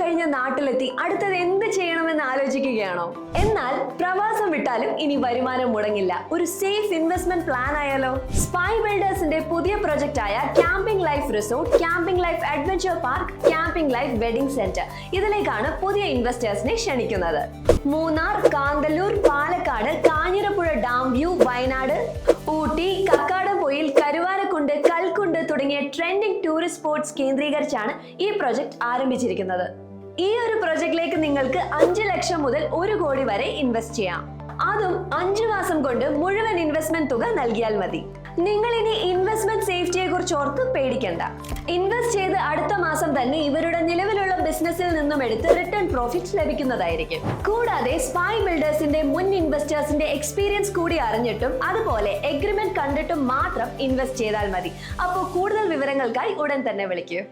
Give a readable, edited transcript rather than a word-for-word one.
കഴിഞ്ഞ നാട്ടിലെത്തി അടുത്തത് എന്ത് ചെയ്യണമെന്ന് ആലോചിക്കുകയാണോ? എന്നാൽ പ്രവാസം വിട്ടാലും ഇനി വരുമാനം മുടങ്ങില്ല. ഒരു സേഫ് ഇൻവെസ്റ്റ്മെന്റ് പ്ലാൻ ആയാലോ? സ്പൈ ബിൽഡേഴ്സിന്റെ പുതിയ പ്രൊജക്ട് ആയ camping life resort, camping life adventure park, camping life wedding centre ഇതിലേക്കാണ് പുതിയ ഇൻവെസ്റ്റേഴ്സിനെ ക്ഷണിക്കുന്നത്. മൂന്നാർ, കാന്തല്ലൂർ, പാലക്കാട്, കാഞ്ഞിരപ്പുഴ ഡാം വ്യൂ, വയനാട്, ഊട്ടി, കക്കാടംപൊയിൽ, കരുവാരക്കുണ്ട്, കൽക്കുണ്ട് തുടങ്ങിയ ട്രെൻഡിംഗ് ടൂറിസ്റ്റ് സ്പോട്സ് കേന്ദ്രീകരിച്ചാണ് ഈ പ്രൊജക്ട് ആരംഭിച്ചിരിക്കുന്നത്. ഈ ഒരു പ്രൊജക്റ്റിലേക്ക് നിങ്ങൾക്ക് 5 ലക്ഷം മുതൽ 1 കോടി വരെ ഇൻവെസ്റ്റ് ചെയ്യാം. അതും 5 മാസം കൊണ്ട് മുഴുവൻ ഇൻവെസ്റ്റ്മെന്റ് തുക നൽകിയാൽ മതി. നിങ്ങൾ ഇനി ഇൻവെസ്റ്റ്മെന്റ് സേഫ്റ്റിയെ കുറിച്ച് ഓർത്ത് പേടിക്കണ്ട. ഇൻവെസ്റ്റ് ചെയ്ത് അടുത്ത മാസം തന്നെ ഇവരുടെ നിലവിലുള്ള ബിസിനസ്സിൽ നിന്നും എടുത്ത് റിട്ടേൺ പ്രോഫിറ്റ് ലഭിക്കുന്നതായിരിക്കും. കൂടാതെ സ്പൈ ബിൽഡേഴ്സിന്റെ മുൻ ഇൻവെസ്റ്റേഴ്സിന്റെ എക്സ്പീരിയൻസ് കൂടി അറിഞ്ഞിട്ടും അതുപോലെ എഗ്രിമെന്റ് കണ്ടിട്ടും മാത്രം ഇൻവെസ്റ്റ് ചെയ്താൽ മതി. അപ്പോൾ കൂടുതൽ വിവരങ്ങൾക്കായി ഉടൻ തന്നെ വിളിക്കൂ.